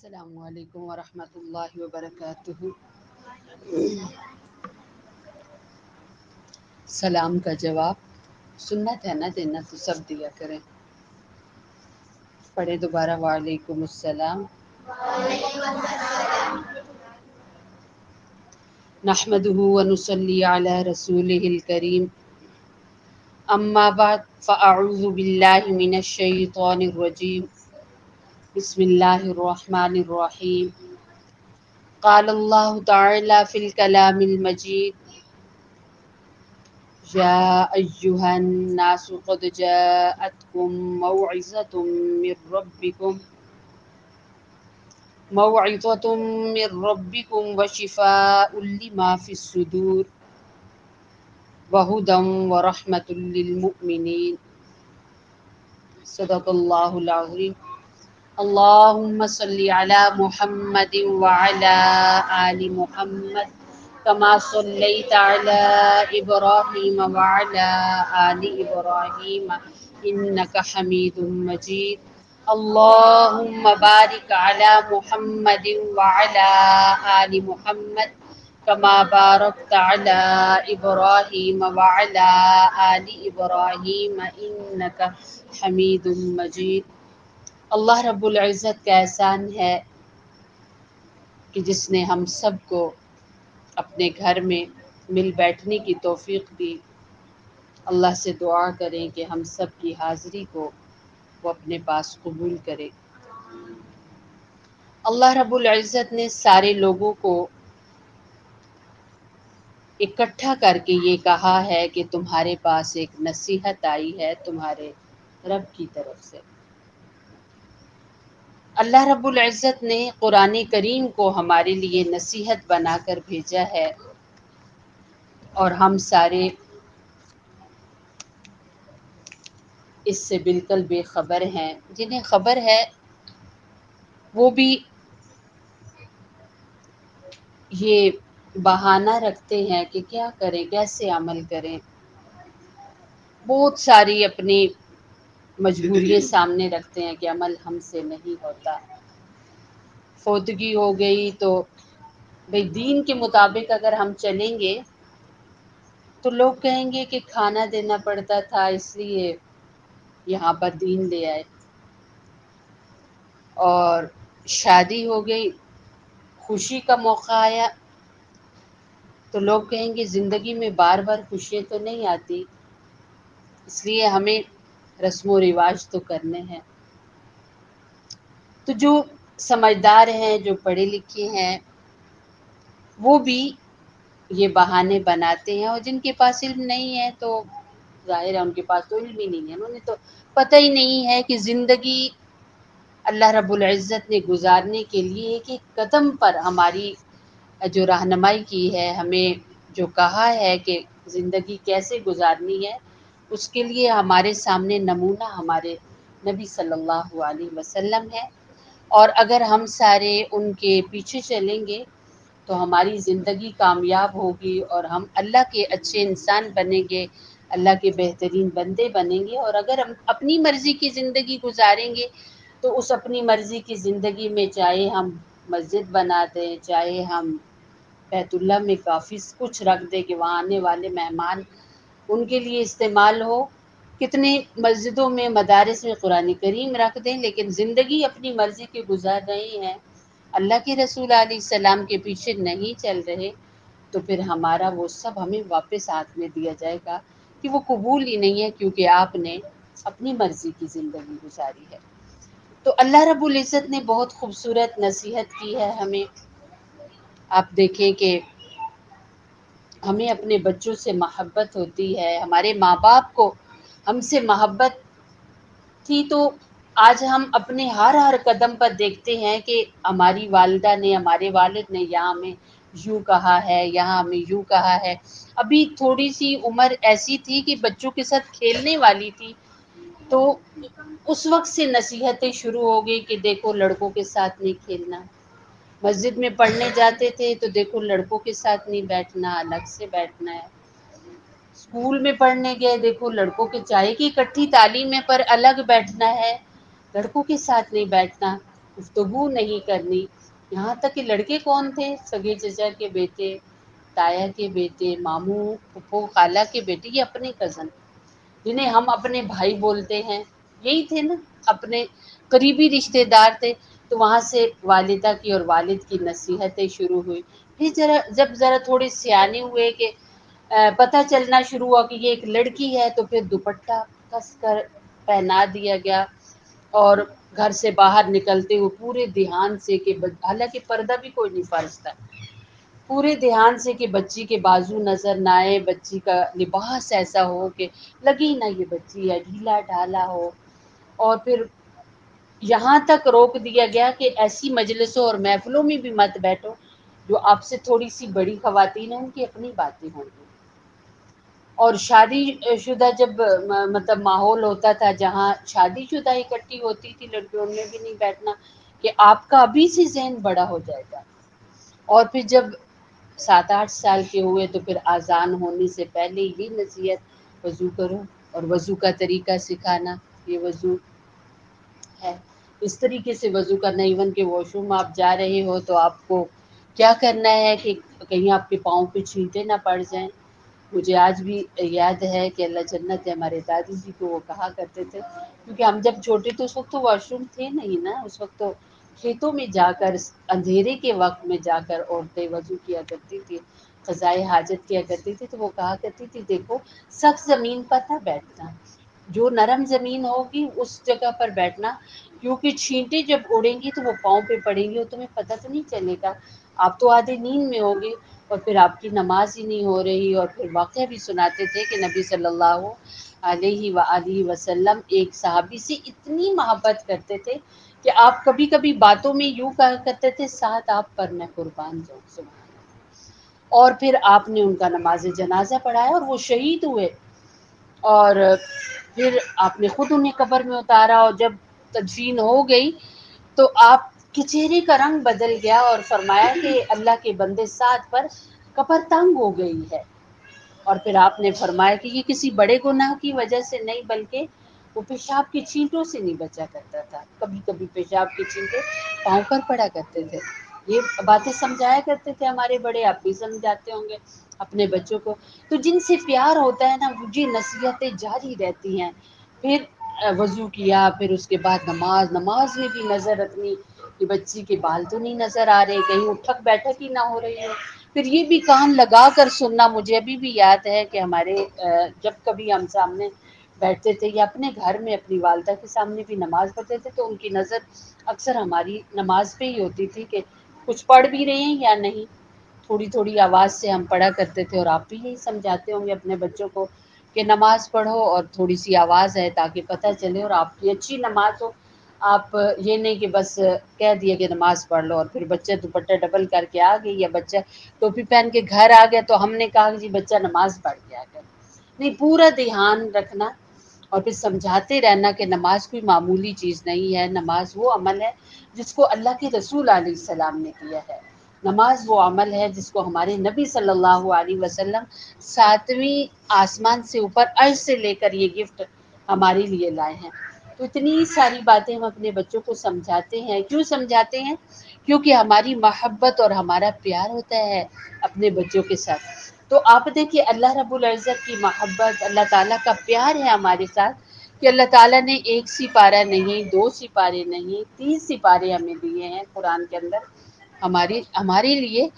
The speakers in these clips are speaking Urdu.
السلام علیکم ورحمۃ اللہ وبرکاتہ۔ سلام کا جواب سنت ہے نا دینا، تو سب دیا کریں۔ پڑھے دوبارہ، وعلیکم السلام۔ نحمده ونصلی علی رسولہ الکریم، اما بعد فاعوذ باللہ من الشیطان الرجیم، بسم اللہ الرحمن الرحیم۔ قال اللہ تعالی فی الکلام المجید، یا ایہا الناس قد جاءتکم موعظۃ من ربکم وشفاء لما فی الصدور وہدی ورحمۃ للمؤمنین۔ صدق اللہ العظیم۔ اللہم صلی علی محمد وعلی آل محمد کما صلیت علی ابراہیم وعلی آل ابراہیم انک حمید مجید۔ اللہم بارک علی محمد وعلی آل محمد کما بارکت علی ابراہیم وعلی آل ابراہیم انک حمید مجید۔ اللہ رب العزت کا احسان ہے کہ جس نے ہم سب کو اپنے گھر میں مل بیٹھنے کی توفیق دی۔ اللہ سے دعا کریں کہ ہم سب کی حاضری کو وہ اپنے پاس قبول کرے۔ اللہ رب العزت نے سارے لوگوں کو اکٹھا کر کے یہ کہا ہے کہ تمہارے پاس ایک نصیحت آئی ہے تمہارے رب کی طرف سے۔ اللہ رب العزت نے قرآن کریم کو ہمارے لیے نصیحت بنا کر بھیجا ہے، اور ہم سارے اس سے بالکل بے خبر ہیں۔ جنہیں خبر ہے وہ بھی یہ بہانہ رکھتے ہیں کہ کیا کریں، کیسے عمل کریں۔ بہت ساری اپنی مجبوریاں سامنے رکھتے ہیں کہ عمل ہم سے نہیں ہوتا۔ فوتگی ہو گئی تو بھئی دین کے مطابق اگر ہم چلیں گے تو لوگ کہیں گے کہ کھانا دینا پڑتا تھا اس لیے یہاں پر دین لے آئے، اور شادی ہو گئی، خوشی کا موقع آیا تو لوگ کہیں گے زندگی میں بار بار خوشیاں تو نہیں آتی، اس لیے ہمیں رسم و رواج تو کرنے ہیں۔ تو جو سمجھدار ہیں، جو پڑھے لکھے ہیں، وہ بھی یہ بہانے بناتے ہیں، اور جن کے پاس علم نہیں ہے تو ظاہر ہے ان کے پاس تو علم ہی نہیں ہے، انہوں نے تو پتہ ہی نہیں ہے کہ زندگی اللہ رب العزت نے گزارنے کے لیے ایک ایک قدم پر ہماری جو رہنمائی کی ہے، ہمیں جو کہا ہے کہ زندگی کیسے گزارنی ہے، اس کے لیے ہمارے سامنے نمونہ ہمارے نبی صلی اللہ علیہ وسلم ہے۔ اور اگر ہم سارے ان کے پیچھے چلیں گے تو ہماری زندگی کامیاب ہوگی، اور ہم اللہ کے اچھے انسان بنیں گے، اللہ کے بہترین بندے بنیں گے۔ اور اگر ہم اپنی مرضی کی زندگی گزاریں گے تو اس اپنی مرضی کی زندگی میں چاہے ہم مسجد بنا دیں، چاہے ہم بیت اللہ میں کافی کچھ رکھ دیں کہ وہاں آنے والے مہمان ان کے لیے استعمال ہو، کتنے مسجدوں میں، مدارس میں قرآن کریم رکھ دیں، لیکن زندگی اپنی مرضی کے گزار رہے ہیں، اللہ کے رسول علیہ السلام کے پیچھے نہیں چل رہے، تو پھر ہمارا وہ سب ہمیں واپس ہاتھ میں دیا جائے گا کہ وہ قبول ہی نہیں ہے، کیونکہ آپ نے اپنی مرضی کی زندگی گزاری ہے۔ تو اللہ رب العزت نے بہت خوبصورت نصیحت کی ہے ہمیں۔ آپ دیکھیں کہ ہمیں اپنے بچوں سے محبت ہوتی ہے، ہمارے ماں باپ کو ہم سے محبت تھی، تو آج ہم اپنے ہر قدم پر دیکھتے ہیں کہ ہماری والدہ نے، ہمارے والد نے یہاں ہمیں یوں کہا ہے، یہاں ہمیں یوں کہا ہے۔ ابھی تھوڑی سی عمر ایسی تھی کہ بچوں کے ساتھ کھیلنے والی تھی، تو اس وقت سے نصیحتیں شروع ہو گئی کہ دیکھو لڑکوں کے ساتھ نہیں کھیلنا۔ مسجد میں پڑھنے جاتے تھے تو دیکھو لڑکوں کے ساتھ نہیں بیٹھنا، الگ سے بیٹھنا ہے۔ اسکول میں پڑھنے گئے، دیکھو لڑکوں کے چاہے کہ اکٹھی تعلیم ہے پر الگ بیٹھنا ہے، لڑکوں کے ساتھ نہیں بیٹھنا۔ گفتگو نہیں کرنی. یہاں تک کہ لڑکے کون تھے، سگے چچا کے بیٹے، تایا کے بیٹے، ماموں پھپھو خالہ کے بیٹے، یہ اپنے کزن جنہیں ہم اپنے بھائی بولتے ہیں، یہی تھے نا، اپنے قریبی رشتے دار تھے. تو وہاں سے والدہ کی اور والد کی نصیحتیں شروع ہوئی. پھر جب ذرا تھوڑے سیانے ہوئے کہ پتہ چلنا شروع ہوا کہ یہ ایک لڑکی ہے، تو پھر دوپٹہ کس کر پہنا دیا گیا، اور گھر سے باہر نکلتے ہوئے پورے دھیان سے کہ حالانکہ پردہ بھی کوئی نہیں فرض تھا، پورے دھیان سے کہ بچی کے بازو نظر نہ آئے، بچی کا لباس ایسا ہو کہ لگی نہ یہ بچی ہے، ڈھیلا ڈھالا ہو. اور پھر یہاں تک روک دیا گیا کہ ایسی مجلسوں اور محفلوں میں بھی مت بیٹھو جو آپ سے تھوڑی سی بڑی خواتین ہیں، ان کی اپنی باتیں ہوں گی. اور شادی شدہ جب مطلب ماحول ہوتا تھا جہاں شادی شدہ اکٹھی ہوتی تھی لڑکیوں میں بھی نہیں بیٹھنا کہ آپ کا ابھی سے ذہن بڑا ہو جائے گا. اور پھر جب 7-8 سال کے ہوئے تو پھر اذان ہونے سے پہلے یہ نصیحت، وضو کرو، اور وضو کا طریقہ سکھانا. یہ وضو ہے، اس طریقے سے وضو کرنا. ایون کہ واش روم آپ جا رہے ہو تو آپ کو کیا کرنا ہے کہ کہیں آپ کے پاؤں پہ چھینٹے نہ پڑ جائیں. مجھے آج بھی یاد ہے کہ اللہ جنت ہے، ہمارے دادی جی کو وہ کہا کرتے تھے، کیونکہ ہم جب چھوٹے تو اس وقت تو واش روم تھے نہیں نا، اس وقت تو کھیتوں میں جا کر اندھیرے کے وقت میں جا کر عورتیں وضو کیا کرتی تھی، قضائے حاجت کیا کرتی تھی. تو وہ کہا کرتی تھی دیکھو سخت زمین پر نہ بیٹھنا، جو نرم زمین ہوگی اس جگہ پر بیٹھنا، کیونکہ چھینٹیں جب اڑیں گی تو وہ پاؤں پہ پڑیں گی اور تمہیں پتہ تو نہیں چلے گا، آپ تو آدھے نیند میں ہوگے اور پھر آپ کی نماز ہی نہیں ہو رہی. اور پھر واقعہ بھی سناتے تھے کہ نبی صلی اللہ علیہ وآلہ وسلم ایک صحابی سے اتنی محبت کرتے تھے کہ آپ کبھی کبھی باتوں میں یوں کہا کرتے تھے، ساتھ آپ پر میں قربان جاؤں. سبحان اللہ. اور پھر آپ نے ان کا نماز جنازہ پڑھایا اور وہ شہید ہوئے. اور پھر آپ نے خود انہیں قبر میں اتارا، اور جب تدفین ہو گئی تو آپ کے چہرے کا رنگ بدل گیا اور فرمایا کہ اللہ کے بندے ساتھ پر قبر تنگ ہو گئی ہے. اور پھر آپ نے فرمایا کہ یہ کسی بڑے گناہ کی وجہ سے نہیں، بلکہ وہ پیشاب کی چھینٹوں سے نہیں بچا کرتا تھا. کبھی کبھی پیشاب کی چھینٹیں پاؤں پر پڑا کرتے تھے. یہ باتیں سمجھایا کرتے تھے ہمارے بڑے، آپ بھی سمجھاتے ہوں گے اپنے بچوں کو. تو جن سے پیار ہوتا ہے نا، مجھے نصیحتیں جاری رہتی ہیں. پھر وضو کیا، پھر اس کے بعد نماز میں بھی نظر رکھنی کہ بچی کے بال تو نہیں نظر آ رہے، کہیں اٹھک بیٹھک ہی نہ ہو رہی ہو. پھر یہ بھی کان لگا کر سننا. مجھے ابھی بھی یاد ہے کہ ہمارے جب کبھی ہم سامنے بیٹھتے تھے یا اپنے گھر میں اپنی والدہ کے سامنے بھی نماز پڑھتے تھے تو ان کی نظر اکثر ہماری نماز پہ ہی ہوتی تھی کہ کچھ پڑھ بھی رہے ہیں یا نہیں. تھوڑی تھوڑی آواز سے ہم پڑھا کرتے تھے، اور آپ بھی یہی سمجھاتے ہوں گے اپنے بچوں کو کہ نماز پڑھو اور تھوڑی سی آواز ہے تاکہ پتہ چلے اور آپ کی اچھی نماز ہو. آپ یہ نہیں کہ بس کہہ دیا کہ نماز پڑھ لو اور پھر بچہ دوپٹہ ڈبل کر کے آ گئی یا بچہ ٹوپی پہن کے گھر آ گیا تو ہم نے کہا کہ جی بچہ نماز پڑھ کے آ گیا. نہیں، پورا دھیان رکھنا اور پھر سمجھاتے رہنا کہ نماز کوئی معمولی چیز نہیں ہے. نماز وہ عمل ہے جس کو اللہ کے رسول علیہ السلام نے کیا ہے. نماز وہ عمل ہے جس کو ہمارے نبی صلی اللہ علیہ وسلم 7ویں آسمان سے اوپر عرش سے لے کر یہ گفٹ ہمارے لیے لائے ہیں. تو اتنی ساری باتیں ہم اپنے بچوں کو سمجھاتے ہیں. کیوں سمجھاتے ہیں؟ کیونکہ ہماری محبت اور ہمارا پیار ہوتا ہے اپنے بچوں کے ساتھ. تو آپ دیکھیے اللہ رب العزت کی محبت، اللہ تعالیٰ کا پیار ہے ہمارے ساتھ کہ اللہ تعالیٰ نے 1 سپارہ نہیں، 2 سپارے نہیں، 3 سپارے ہمیں دیے ہیں قرآن کے اندر ہمارے لیے،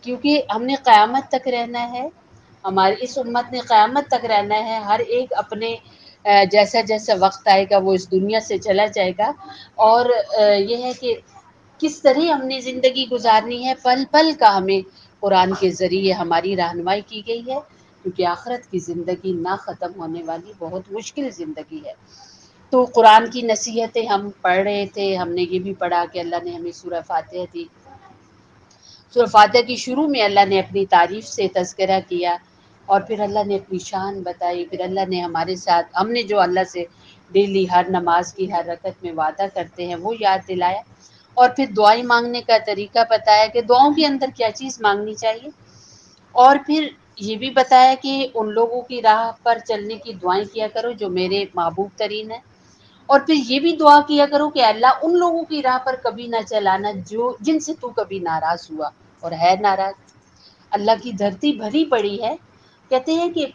کیونکہ ہم نے قیامت تک رہنا ہے. ہماری اس امت نے قیامت تک رہنا ہے. ہر ایک اپنے جیسا جیسا وقت آئے گا وہ اس دنیا سے چلا جائے گا. اور یہ ہے کہ کس طرح ہم نے زندگی گزارنی ہے، پل پل کا ہمیں قرآن کے ذریعے ہماری رہنمائی کی گئی ہے، کیونکہ آخرت کی زندگی نہ ختم ہونے والی بہت مشکل زندگی ہے. تو قرآن کی نصیحتیں ہم پڑھ رہے تھے. ہم نے یہ بھی پڑھا کہ اللہ نے ہمیں سورہ فاتحہ دی. سورہ فاتحہ کی شروع میں اللہ نے اپنی تعریف سے تذکرہ کیا، اور پھر اللہ نے اپنی شان بتائی. پھر اللہ نے ہمارے ساتھ ہم نے جو اللہ سے ڈیلی ہر نماز کی ہر رکعت میں وعدہ کرتے ہیں وہ یاد دلایا، اور پھر دعائیں مانگنے کا طریقہ بتایا کہ دعاؤں کے اندر کیا چیز مانگنی چاہیے. اور پھر یہ بھی بتایا کہ ان لوگوں کی راہ پر چلنے کی دعائیں کیا کرو جو میرے محبوب ترین ہیں. اور پھر یہ بھی دعا کیا کرو کہ اللہ ان لوگوں کی راہ پر کبھی نہ چلانا جن سے تو کبھی ناراض ہوا اور ہے ناراض۔ اللہ کی دھرتی بھری پڑی ہے، کہتے ہیں کہ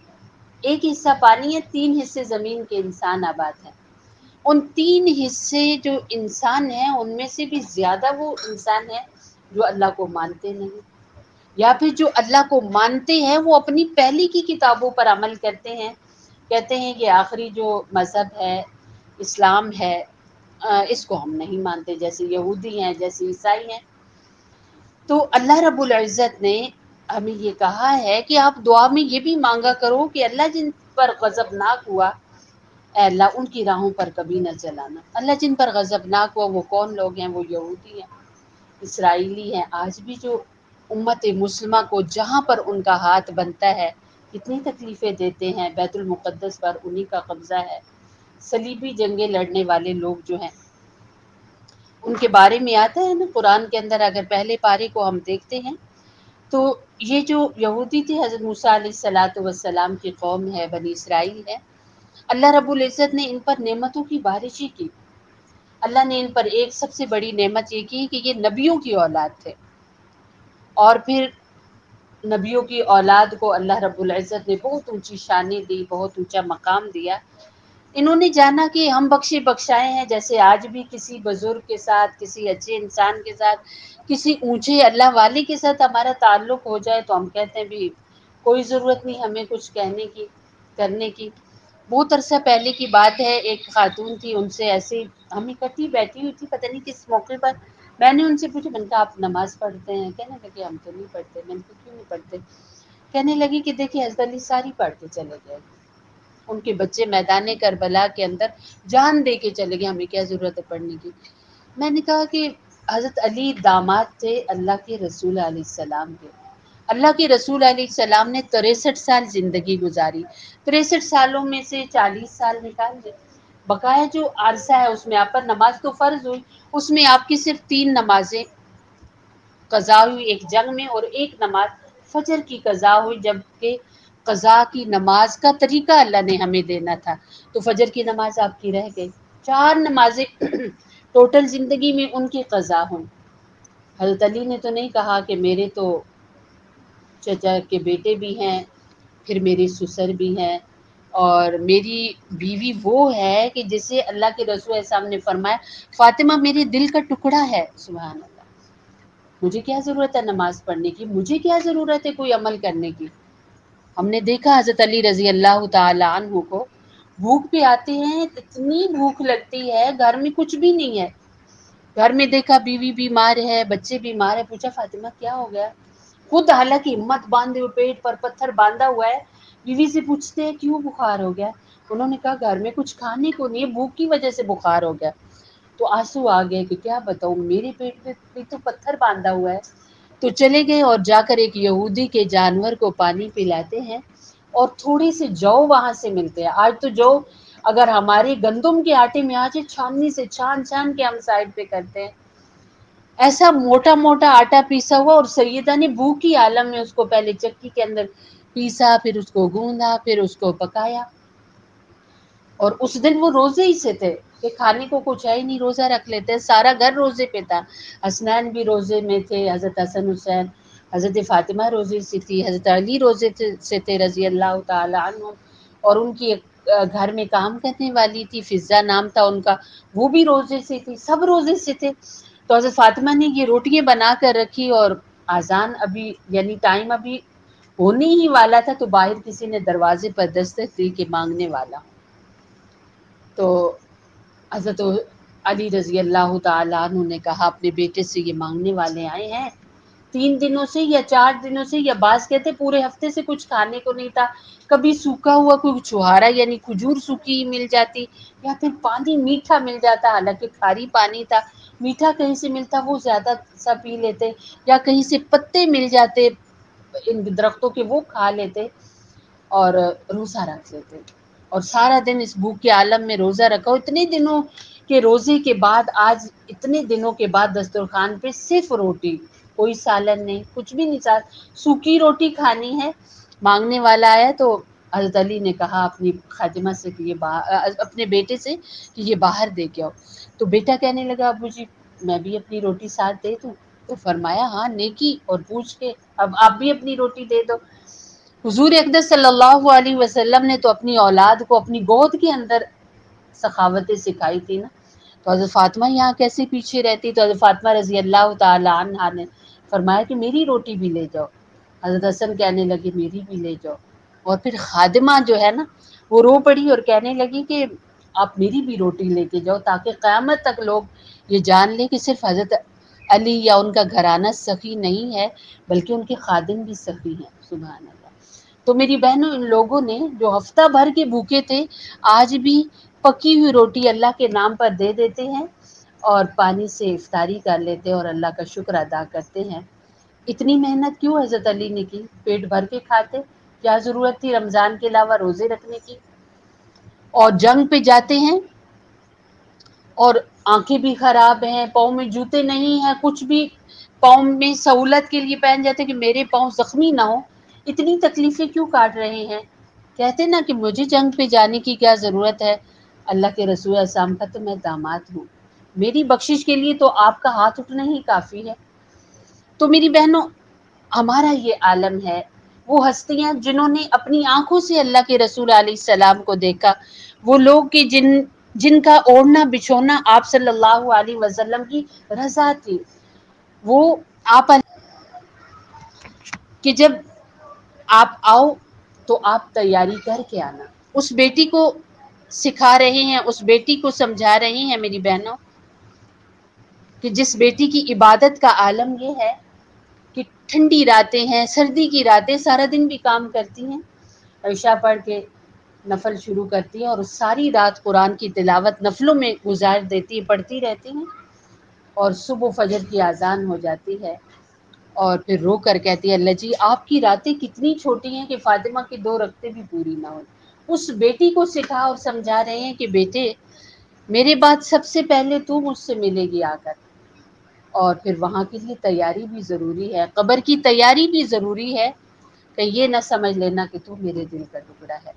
ایک حصہ پانی ہے، 3 حصے زمین کے انسان آباد ہیں۔ ان 3 حصے جو انسان ہیں ان میں سے بھی زیادہ وہ انسان ہیں جو اللہ کو مانتے نہیں، یا پھر جو اللہ کو مانتے ہیں وہ اپنی پہلی کی کتابوں پر عمل کرتے ہیں۔ کہتے ہیں کہ آخری جو مذہب ہے اسلام ہے، اس کو ہم نہیں مانتے، جیسے یہودی ہیں، جیسے عیسائی ہیں۔ تو اللہ رب العزت نے ہمیں یہ کہا ہے کہ آپ دعا میں یہ بھی مانگا کرو کہ اللہ جن پر غضبناک ہوا، اے اللہ ان کی راہوں پر کبھی نہ چلانا۔ اللہ جن پر غضبناک ہوا وہ کون لوگ ہیں؟ وہ یہودی ہیں، اسرائیلی ہیں۔ آج بھی جو امت مسلمہ کو جہاں پر ان کا ہاتھ بنتا ہے کتنی تکلیفیں دیتے ہیں، بیت المقدس پر انہی کا قبضہ ہے۔ صلیبی جنگیں لڑنے والے لوگ جو ہیں ان کے بارے میں آتا ہے نا قرآن کے اندر، اگر پہلے پارے کو ہم دیکھتے ہیں تو یہ جو یہودی تھے، حضرت موسیٰ علیہ السلام کی قوم ہے، بنی اسرائیل ہے، اللہ رب العزت نے ان پر نعمتوں کی بارشی کی۔ اللہ نے ان پر ایک سب سے بڑی نعمت یہ کی کہ یہ نبیوں کی اولاد تھے، اور پھر نبیوں کی اولاد کو اللہ رب العزت نے بہت اونچی شانیں دی، بہت اونچا مقام دیا۔ انہوں نے جانا کہ ہم بخشے بخشائے ہیں، جیسے آج بھی کسی بزرگ کے ساتھ، کسی اچھے انسان کے ساتھ، کسی اونچے اللہ والے کے ساتھ ہمارا تعلق ہو جائے تو ہم کہتے ہیں بھی کوئی ضرورت نہیں ہمیں کچھ کہنے کی، کرنے کی۔ بہت عرصہ پہلے کی بات ہے، ایک خاتون تھی، ان سے ایسے ہم اکٹھی بیٹھی ہوئی تھی، پتہ نہیں کس موقع پر میں نے ان سے پوچھا، میں نے کہا آپ نماز پڑھتے ہیں؟ کہنے لگے ہم تو نہیں پڑھتے۔ میں نے کہا کیوں نہیں پڑھتے؟ کہنے لگی کہ دیکھیے حضرت علی ساری پڑھ کے چلے گئے، ان کے بچے میدان کربلا کے اندر جان دے کے چلے گئے، ہمیں کیا ضرورت ہے پڑھنے کی۔ میں نے کہا کہ حضرت علی داماد تھے اللہ کے رسول علیہ السلام کے۔ اللہ کے رسول علیہ السلام نے 63 سال زندگی گزاری، 63 سالوں میں سے 40 سال نکال دے، بقایا جو عرصہ ہے اس میں آپ پر نماز تو فرض ہوئی، اس میں آپ کی صرف 3 نمازیں قضا ہوئی، ایک جنگ میں، اور ایک نماز فجر کی قضا ہوئی، جبکہ قضا کی نماز کا طریقہ اللہ نے ہمیں دینا تھا، تو فجر کی نماز آپ کی رہ گئی۔ 4 نمازیں ٹوٹل زندگی میں ان کی قضا ہوں۔ حضرت علی نے تو نہیں کہا کہ میرے تو چچا کے بیٹے بھی ہیں، پھر میرے سسر بھی ہیں، اور میری بیوی وہ ہے کہ جسے اللہ کے رسول صاحب نے فرمایا فاطمہ میرے دل کا ٹکڑا ہے۔ سبحان اللہ، مجھے کیا ضرورت ہے نماز پڑھنے کی، مجھے کیا ضرورت ہے کوئی عمل کرنے کی۔ ہم نے دیکھا حضرت علی رضی اللہ تعالی عنہ کو بھوک پہ آتے ہیں، اتنی بھوک لگتی ہے، گھر میں کچھ بھی نہیں ہے، گھر میں دیکھا بیوی بیمار ہے، بچے بیمار ہے، پوچھا فاطمہ کیا ہو گیا؟ خود حالانکہ ہمت باندھے ہوئے، پیٹ پر پتھر باندھا ہوا ہے، بیوی سے پوچھتے ہیں کیوں بخار ہو گیا؟ انہوں نے کہا گھر میں کچھ کھانے کو نہیں ہے، بھوک کی وجہ سے بخار ہو گیا۔ تو آنسو آ گئے کہ کیا بتاؤں، میرے پیٹ پہ تو پتھر باندھا ہوا ہے۔ تو چلے گئے اور جا کر ایک یہودی کے جانور کو پانی پلاتے ہیں، اور تھوڑے سے جو وہاں سے ملتے ہیں۔ آج تو جو اگر ہمارے گندم کے آٹے میں آج چھاننی سے چھان چھان کے ہم سائڈ پہ کرتے ہیں، ایسا موٹا موٹا آٹا پیسا ہوا، اور سیدہ نے بھوک کی عالم میں اس کو پہلے چکی کے اندر پیسا، پھر اس کو گوندا، پھر اس کو پکایا۔ اور اس دن وہ روزے ہی سے تھے کہ کھانے کو کچھ ہے ہی نہیں، روزہ رکھ لیتے، سارا گھر روزے پہ تھا، حسنین بھی روزے میں تھے، حضرت حسن حسین، حضرت فاطمہ روزے سے تھی، حضرت علی روزے سے تھے رضی اللہ تعالی عنہ، اور ان کی گھر میں کام کرنے والی تھی، فضہ نام تھا ان کا، وہ بھی روزے سے تھی، سب روزے سے تھے۔ تو حضرت فاطمہ نے یہ روٹیاں بنا کر رکھی، اور اذان ابھی یعنی ٹائم ابھی ہونے ہی والا تھا، تو باہر کسی نے دروازے پر دستک دی کہ مانگنے والا۔ تو حضرت علی رضی اللہ تعالیٰ عنہ نے کہا اپنے بیٹے سے یہ مانگنے والے آئے ہیں، 3 دنوں سے یا 4 دنوں سے، یا بعض کہتے پورے ہفتے سے کچھ کھانے کو نہیں تھا، کبھی سوکھا ہوا کوئی چھہارا یعنی کھجور سوکھی مل جاتی، یا پھر پانی میٹھا مل جاتا، حالانکہ کھاری پانی تھا، میٹھا کہیں سے ملتا وہ زیادہ سا پی لیتے، یا کہیں سے پتے مل جاتے ان درختوں کے وہ کھا لیتے اور روزہ رکھ لیتے، اور سارا دن اس بھوک کے عالم میں روزہ رکھا۔ اتنے دنوں کے روزے کے بعد آج اتنے دنوں کے بعد دسترخوان پہ صرف روٹی، کوئی سالن نہیں، کچھ بھی نہیں، سوکھی روٹی کھانی ہے۔ مانگنے والا آیا تو حضرت علی نے کہا اپنی خادمہ سے کہ اپنے بیٹے سے کہ یہ باہر دے کے آؤ. تو بیٹا کہنے لگا ابو جی میں بھی اپنی روٹی ساتھ دے دوں؟ تو فرمایا ہاں نیکی اور پوچھ کے اب آپ بھی اپنی روٹی دے دو. حضور اقدس صلی اللہ علیہ وسلم نے تو اپنی اولاد کو اپنی گود کے اندر سخاوتیں سکھائی تھی نا. تو حضرت فاطمہ یہاں کیسے پیچھے رہتی؟ تو حضرت فاطمہ رضی اللہ تعالی عنہا نے فرمایا کہ میری روٹی بھی لے جاؤ. حضرت حسن کہنے لگے میری بھی لے جاؤ. اور پھر خادمہ جو ہے نا وہ رو پڑی اور کہنے لگی کہ آپ میری بھی روٹی لے کے جاؤ تاکہ قیامت تک لوگ یہ جان لیں کہ صرف حضرت علی یا ان کا گھرانہ سخی نہیں ہے بلکہ ان کے خادم بھی سخی ہیں. سبحان اللہ. تو میری بہنوں ان لوگوں نے جو ہفتہ بھر کے بھوکے تھے آج بھی پکی ہوئی روٹی اللہ کے نام پر دے دیتے ہیں اور پانی سے افطاری کر لیتے ہیں اور اللہ کا شکر ادا کرتے ہیں. اتنی محنت کیوں حضرت علی نے کی؟ پیٹ بھر کے کھاتے. کیا ضرورت تھی رمضان کے علاوہ روزے رکھنے کی؟ اور جنگ پہ جاتے ہیں اور آنکھیں بھی خراب ہیں، پاؤں میں جوتے نہیں ہیں، کچھ بھی پاؤں میں سہولت کے لیے پہن جاتے کہ میرے پاؤں زخمی نہ ہو. اتنی تکلیفیں کیوں کاٹ رہے ہیں؟ کہتے نا کہ مجھے جنگ پہ جانے کی کیا ضرورت ہے، اللہ کے رسول اسلام کا تو میں داماد ہوں، میری بخشش کے لیے تو آپ کا ہاتھ اٹھنا ہی کافی ہے. تو میری بہنوں ہمارا یہ عالم ہے، وہ ہستیاں جنہوں نے اپنی آنکھوں سے اللہ کے رسول علیہ السلام کو دیکھا، وہ لوگ کہ جن کا اوڑھنا بچھونا آپ صلی اللہ علیہ وسلم کی رضا تھی. وہ آپ کہ جب آپ آؤ تو آپ تیاری کر کے آنا. اس بیٹی کو سکھا رہے ہیں، اس بیٹی کو سمجھا رہے ہیں میری بہنوں کہ جس بیٹی کی عبادت کا عالم یہ ہے کہ ٹھنڈی راتیں ہیں، سردی کی راتیں، سارا دن بھی کام کرتی ہیں، عشاء پڑھ کے نفل شروع کرتی ہیں اور ساری رات قرآن کی تلاوت نفلوں میں گزار دیتی ہیں، پڑھتی رہتی ہیں اور صبح فجر کی اذان ہو جاتی ہے اور پھر رو کر کہتی ہے اللہ جی آپ کی راتیں کتنی چھوٹی ہیں کہ فاطمہ کی 2 رکعتیں بھی پوری نہ ہو. اس بیٹی کو سکھا اور سمجھا رہے ہیں کہ بیٹے میرے بعد سب سے پہلے تو مجھ سے ملے گی آ کر، اور پھر وہاں کے لیے تیاری بھی ضروری ہے، قبر کی تیاری بھی ضروری ہے، کہ یہ نہ سمجھ لینا کہ تو میرے دل کا ٹکڑا ہے.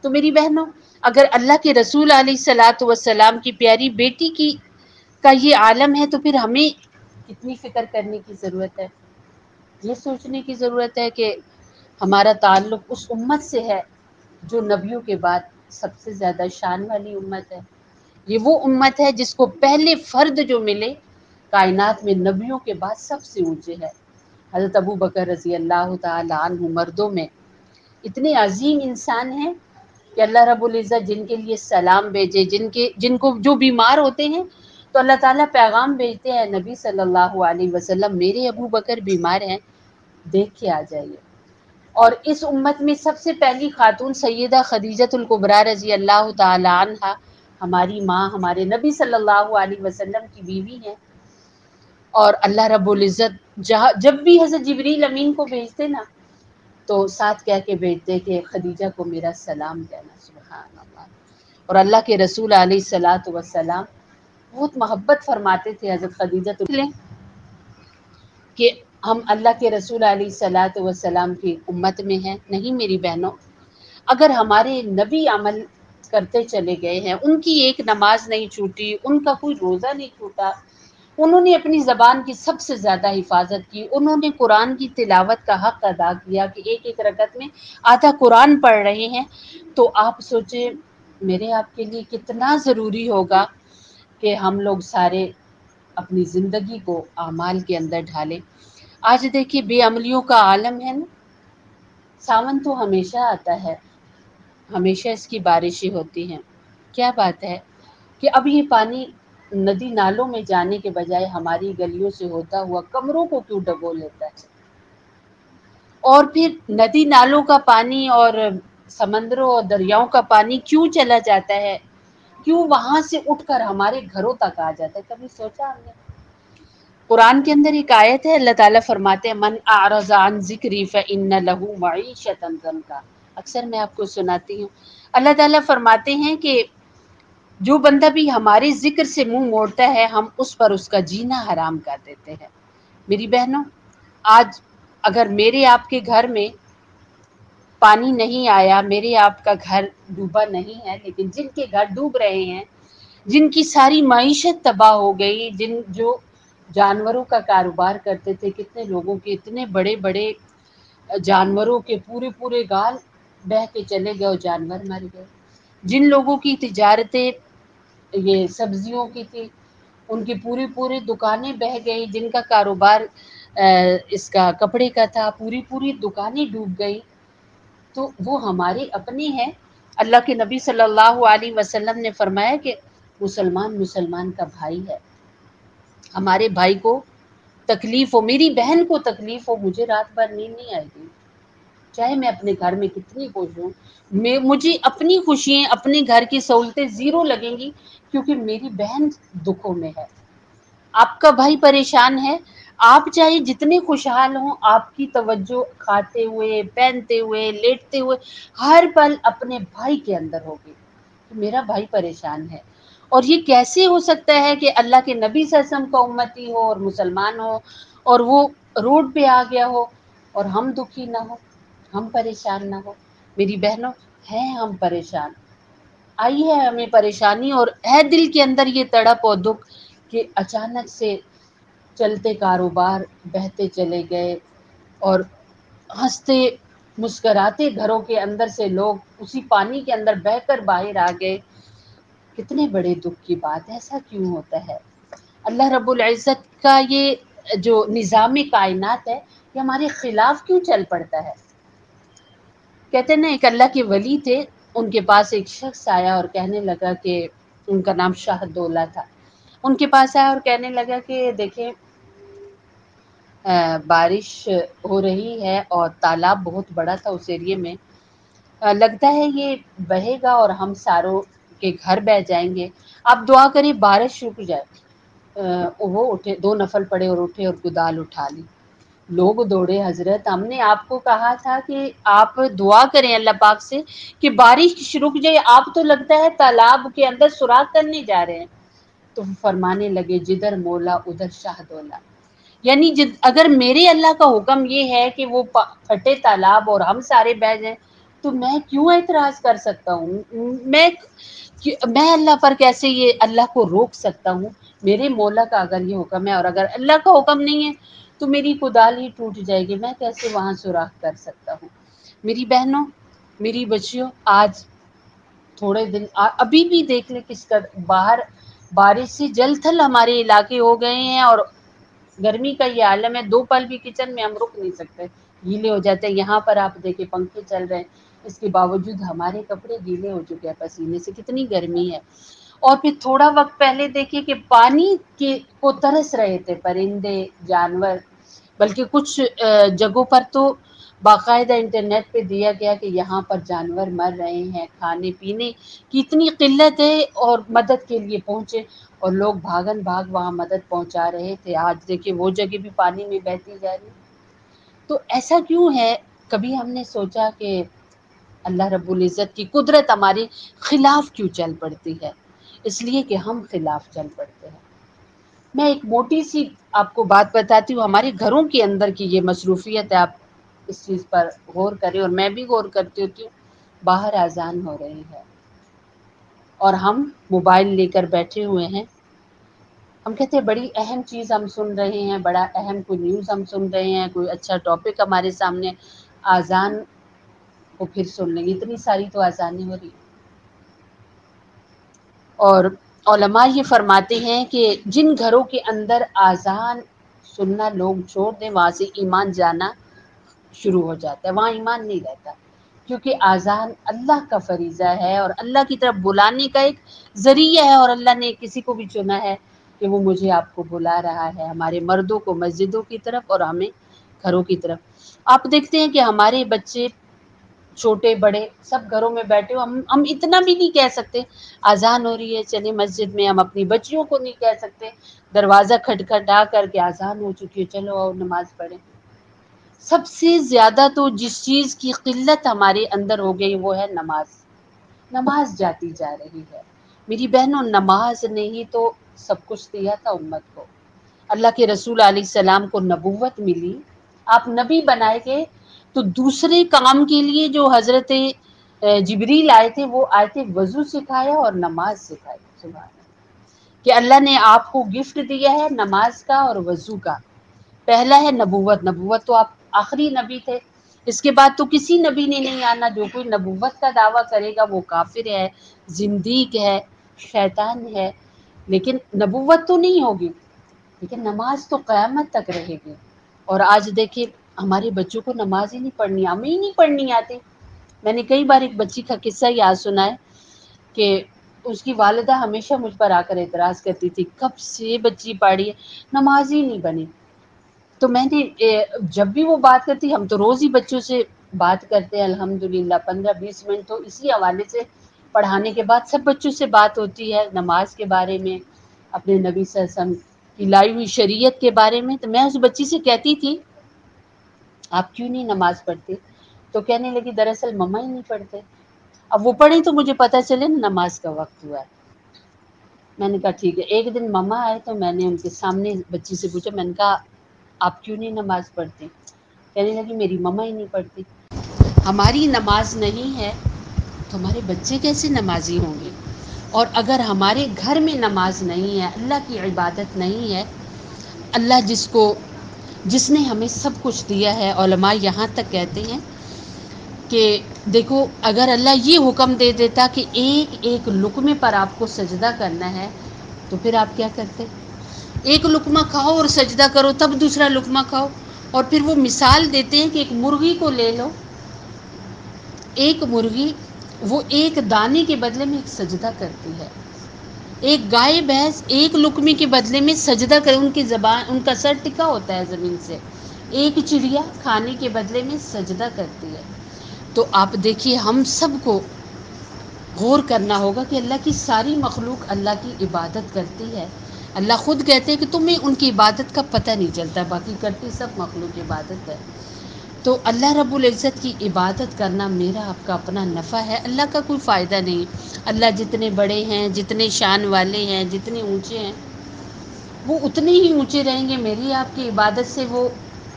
تو میری بہنوں اگر اللہ کے رسول علیہ الصلاۃ والسلام کی پیاری بیٹی کا یہ عالم ہے تو پھر ہمیں کتنی فکر کرنے کی ضرورت ہے. یہ سوچنے کی ضرورت ہے کہ ہمارا تعلق اس امت سے ہے جو نبیوں کے بعد سب سے زیادہ شان والی امت ہے. یہ وہ امت ہے جس کو پہلے فرد جو ملے کائنات میں نبیوں کے بعد سب سے اونچے ہے. حضرت ابو بکر رضی اللہ تعالی عنہ مردوں میں اتنے عظیم انسان ہیں کہ اللہ رب العزت جن کے لیے سلام بھیجے، جن کو جو بیمار ہوتے ہیں تو اللہ تعالیٰ پیغام بھیجتے ہیں نبی صلی اللہ علیہ وسلم میرے ابو بکر بیمار ہیں دیکھ کے آ جائیے. اور اس امت میں سب سے پہلی خاتون سیدہ خدیجۃ الکبریٰ رضی اللہ تعالی عنہا ہماری ماں، ہمارے نبی صلی اللہ علیہ وسلم کی بیوی ہیں. اور اللہ رب العزت جب بھی حضرت جبریل امین کو بھیجتے نا تو ساتھ کہہ کے بھیجتے کہ خدیجہ کو میرا سلام کہنا. سبحان اللہ. اور اللہ کے رسول علیہ الصلاۃ والسلام بہت محبت فرماتے تھے حضرت خدیجہ کہ ہم اللہ کے رسول علیہ الصلاۃ والسلام کی امت میں ہیں. نہیں میری بہنوں، اگر ہمارے نبی عمل کرتے چلے گئے ہیں، ان کی ایک نماز نہیں چھوٹی، ان کا کوئی روزہ نہیں چھوٹا، انہوں نے اپنی زبان کی سب سے زیادہ حفاظت کی، انہوں نے قرآن کی تلاوت کا حق ادا کیا کہ ایک ایک رکعت میں آدھا قرآن پڑھ رہے ہیں، تو آپ سوچیں میرے آپ کے لیے کتنا ضروری ہوگا کہ ہم لوگ سارے اپنی زندگی کو اعمال کے اندر ڈھالیں. آج دیکھیے بے عملیوں کا عالم ہے نا. ساون تو ہمیشہ آتا ہے، ہمیشہ اس کی بارشیں ہوتی ہیں. کیا بات ہے کہ اب یہ پانی ندی نالوں میں جانے کے بجائے ہماری گلیوں سے ہوتا ہوا کمروں کو کیوں ڈبو لیتا ہے؟ اور پھر ندی نالوں کا پانی اور سمندروں اور دریاؤں کا پانی کیوں چلا جاتا ہے؟ کیوں وہاں سے اٹھ کر ہمارے گھروں تک آ جاتا ہے؟ کبھی سوچا ہم نے؟ قرآن کے اندر ایک آیت ہے، اللہ تعالیٰ فرماتے ہیں من اعرض عن ذکری فإن له معیشۃ ضنکا. اکثر میں آپ کو سناتی ہوں. اللہ تعالیٰ فرماتے ہیں کہ جو بندہ بھی ہمارے ذکر سے منہ موڑتا ہے ہم اس پر اس کا جینا حرام کر دیتے ہیں. میری بہنوں آج اگر میرے آپ کے گھر میں پانی نہیں آیا، میرے آپ کا گھر ڈوبا نہیں ہے، لیکن جن کے گھر ڈوب رہے ہیں، جن کی ساری معیشت تباہ ہو گئی، جو جانوروں کا کاروبار کرتے تھے، کتنے لوگوں کے اتنے بڑے بڑے جانوروں کے پورے پورے گال بہہ کے چلے گئے اور جانور مر گئے، جن لوگوں کی تجارتیں یہ سبزیوں کی تھی، ان کی پوری پوری دکانیں بہہ گئی، جن کا کاروبار اس کا کپڑے کا تھا، پوری پوری دکانیں ڈوب گئی۔ تو وہ ہمارے اپنے ہیں۔ اللہ کے نبی صلی اللہ علیہ وسلم نے فرمایا کہ مسلمان کا بھائی ہے، ہمارے بھائی کو تکلیف ہو، میری بہن کو تکلیف ہو، مجھے رات بھر نیند نہیں آئے گی، چاہے میں اپنے گھر میں کتنی خوش ہوں، مجھے اپنی خوشیاں اپنے گھر کی سہولتیں زیرو لگیں گی، کیونکہ میری بہن دکھوں میں ہے، آپ کا بھائی پریشان ہے۔ آپ چاہے جتنے خوشحال ہوں، آپ کی توجہ کھاتے ہوئے، پہنتے ہوئے، لیٹتے ہوئے ہر پل اپنے بھائی کے اندر ہوگی کہ میرا بھائی پریشان ہے۔ اور یہ کیسے ہو سکتا ہے کہ اللہ کے نبی صلی اللہ علیہ وسلم کا امتی ہو اور مسلمان ہو اور وہ روڈ پہ آ گیا ہو اور ہم دکھی نہ ہو، ہم پریشان نہ ہو؟ میری بہنوں، ہیں ہم پریشان، آئی ہے ہمیں پریشانی، اور ہے دل کے اندر یہ تڑپ اور دکھ کہ اچانک سے چلتے کاروبار بہتے چلے گئے، اور ہنستے مسکراتے گھروں کے اندر سے لوگ اسی پانی کے اندر بہہ کر باہر آ گئے۔ کتنے بڑے دکھ کی بات ہے، ایسا کیوں ہوتا ہے؟ اللہ رب العزت کا یہ جو نظام کائنات ہے، یہ ہمارے خلاف کیوں چل پڑتا ہے؟ کہتے ہیں نا، ایک اللہ کے ولی تھے، ان کے پاس ایک شخص آیا اور کہنے لگا کہ ان کا نام شاہ دولہ تھا، ان کے پاس آیا اور کہنے لگا کہ دیکھیں بارش ہو رہی ہے اور تالاب بہت بڑا تھا اس ایریے میں، لگتا ہے یہ بہے گا اور ہم ساروں کے گھر بہہ جائیں گے، آپ دعا کریں بارش رک جائے۔ وہ اٹھے، دو نفل پڑے اور اٹھے اور کدال اٹھا لی۔ لوگ دوڑے، حضرت ہم نے آپ کو کہا تھا کہ آپ دعا کریں اللہ پاک سے کہ بارش رک جائے، آپ تو لگتا ہے تالاب کے اندر سوراخ کرنے جا رہے ہیں۔ تو فرمانے لگے جدھر مولا ادھر شاہ دولہ، یعنی اگر میرے اللہ کا حکم یہ ہے کہ وہ پھٹے تالاب اور ہم سارے بہہ جائیں، تو میں کیوں اعتراض کر سکتا ہوں؟ میں اللہ پر کیسے یہ اللہ کو روک سکتا ہوں؟ میرے مولا کا اگر یہ حکم ہے اور اگر اللہ کا حکم نہیں ہے تو میری کدال ہی ٹوٹ جائے گی، میں کیسے وہاں سوراخ کر سکتا ہوں؟ میری بہنوں، میری بچیوں، آج تھوڑے دن ابھی بھی دیکھ لیں کس کا باہر بارش سے جل تھل ہمارے علاقے ہو گئے ہیں، اور گرمی کا یہ عالم ہے، دو پل بھی کچن میں ہم رک نہیں سکتے، گیلے ہو جاتے ہیں۔ یہاں پر آپ دیکھیں پنکھے چل رہے ہیں، اس کے باوجود ہمارے کپڑے گیلے ہو چکے ہیں پسینے سے، کتنی گرمی ہے۔ اور پھر تھوڑا وقت پہلے دیکھیے کہ پانی کو ترس رہے تھے پرندے، جانور، بلکہ کچھ جگہوں پر تو باقاعدہ انٹرنیٹ پہ دیا گیا کہ یہاں پر جانور مر رہے ہیں، کھانے پینے کی اتنی قلت ہے، اور مدد کے لیے پہنچے اور لوگ بھاگن بھاگ وہاں مدد پہنچا رہے تھے۔ آج دیکھیں وہ جگہ بھی پانی میں بہتی جا رہی۔ تو ایسا کیوں ہے؟ کبھی ہم نے سوچا کہ اللہ رب العزت کی قدرت ہمارے خلاف کیوں چل پڑتی ہے؟ اس لیے کہ ہم خلاف چل پڑتے ہیں۔ میں ایک موٹی سی آپ کو بات بتاتی ہوں، ہمارے گھروں کے اندر کی یہ مصروفیت ہے، آپ اس چیز پر غور کریں، اور میں بھی غور کرتی ہوتی ہوں۔ باہر اذان ہو رہی ہے اور ہم موبائل لے کر بیٹھے ہوئے ہیں، ہم کہتے ہیں بڑی اہم چیز ہم سن رہے ہیں، بڑا اہم کوئی نیوز ہم سن رہے ہیں، کوئی اچھا ٹاپک ہمارے سامنے، اذان کو پھر سن لیں گے، اتنی ساری تو اذانیں ہو رہی ہیں۔ اور علماء یہ فرماتے ہیں کہ جن گھروں کے اندر اذان سننا لوگ چھوڑ دیں، وہاں سے ایمان جانا شروع ہو جاتا ہے، وہاں ایمان نہیں رہتا، کیونکہ اذان اللہ کا فریضہ ہے اور اللہ کی طرف بلانے کا ایک ذریعہ ہے، اور اللہ نے کسی کو بھی چنا ہے کہ وہ مجھے آپ کو بلا رہا ہے، ہمارے مردوں کو مسجدوں کی طرف اور ہمیں گھروں کی طرف۔ آپ دیکھتے ہیں کہ ہمارے بچے چھوٹے بڑے سب گھروں میں بیٹھے ہو، ہم اتنا بھی نہیں کہہ سکتے اذان ہو رہی ہے چلے مسجد میں، ہم اپنی بچیوں کو نہیں کہہ سکتے دروازہ کھٹکھٹا کر کے اذان ہو چکی ہے چلو آؤ نماز پڑھیں۔ سب سے زیادہ تو جس چیز کی قلت ہمارے اندر ہو گئی وہ ہے نماز، نماز جاتی جا رہی ہے۔ میری بہنوں، نماز نے ہی تو سب کچھ دیا تھا امت کو، اللہ کے رسول علیہ السلام کو نبوت ملی، آپ نبی بنائے گئے تو دوسرے کام کے لیے جو حضرت جبریل آئے تھے وہ آئے تھے وضو سکھایا اور نماز سکھائی. سبحان اللہ، کہ اللہ نے آپ کو گفٹ دیا ہے نماز کا اور وضو کا. پہلا ہے نبوت. نبوت تو آپ آخری نبی تھے، اس کے بعد تو کسی نبی نے نہیں آنا. جو کوئی نبوت کا دعویٰ کرے گا وہ کافر ہے، زندیق ہے، شیطان ہے. لیکن نبوت تو نہیں ہوگی، لیکن نماز تو قیامت تک رہے گی. اور آج دیکھیں ہمارے بچوں کو نماز ہی نہیں پڑھنی، ہمیں ہی نہیں پڑھنی آتی. میں نے کئی بار ایک بچی کا قصہ یاد سنا ہے کہ اس کی والدہ ہمیشہ مجھ پر آ کر اعتراض کرتی تھی، کب سے بچی پڑھی ہے نماز ہی نہیں بنی. تو میں نے جب بھی وہ بات کرتی، ہم تو روز ہی بچوں سے بات کرتے ہیں الحمدللہ، 15-20 منٹ تو اسی حوالے سے پڑھانے کے بعد سب بچوں سے بات ہوتی ہے نماز کے بارے میں، اپنے نبی صلی اللہ علیہ وسلم کی لائی ہوئی شریعت کے بارے میں. تو میں اس بچی سے کہتی تھی آپ کیوں نہیں نماز پڑھتے؟ تو کہنے لگی دراصل مما ہی نہیں پڑھتے. اب وہ پڑھیں تو مجھے پتہ چلے نا نماز کا وقت ہوا ہے. میں نے کہا ٹھیک ہے. ایک دن مما آئے تو میں نے ان کے سامنے بچی سے پوچھا، میں نے کہا آپ کیوں نہیں نماز پڑھتی؟ کہنے لگی میری مما ہی نہیں پڑھتی. ہماری نماز نہیں ہے تو ہمارے بچے کیسے نمازی ہوں گے؟ اور اگر ہمارے گھر میں نماز نہیں ہے، اللہ کی عبادت نہیں ہے، اللہ جس نے ہمیں سب کچھ دیا ہے، علماء یہاں تک کہتے ہیں کہ دیکھو اگر اللہ یہ حکم دے دیتا کہ ایک ایک لقمے پر آپ کو سجدہ کرنا ہے تو پھر آپ کیا کرتے؟ ایک لقمہ کھاؤ اور سجدہ کرو، تب دوسرا لقمہ کھاؤ. اور پھر وہ مثال دیتے ہیں کہ ایک مرغی کو لے لو، ایک مرغی وہ ایک دانے کے بدلے میں ایک سجدہ کرتی ہے. ایک گائے بھینس ایک لقمے کے بدلے میں سجدہ کرے، ان کی زبان، ان کا سر ٹکا ہوتا ہے زمین سے. ایک چڑیا کھانے کے بدلے میں سجدہ کرتی ہے. تو آپ دیکھیے ہم سب کو غور کرنا ہوگا کہ اللہ کی ساری مخلوق اللہ کی عبادت کرتی ہے. اللہ خود کہتے ہیں کہ تمہیں ان کی عبادت کا پتہ نہیں چلتا، باقی کرتی سب مخلوق عبادت ہے. تو اللہ رب العزت کی عبادت کرنا میرا آپ کا اپنا نفع ہے، اللہ کا کوئی فائدہ نہیں. اللہ جتنے بڑے ہیں، جتنے شان والے ہیں، جتنے اونچے ہیں، وہ اتنے ہی اونچے رہیں گے. میری آپ کی عبادت سے وہ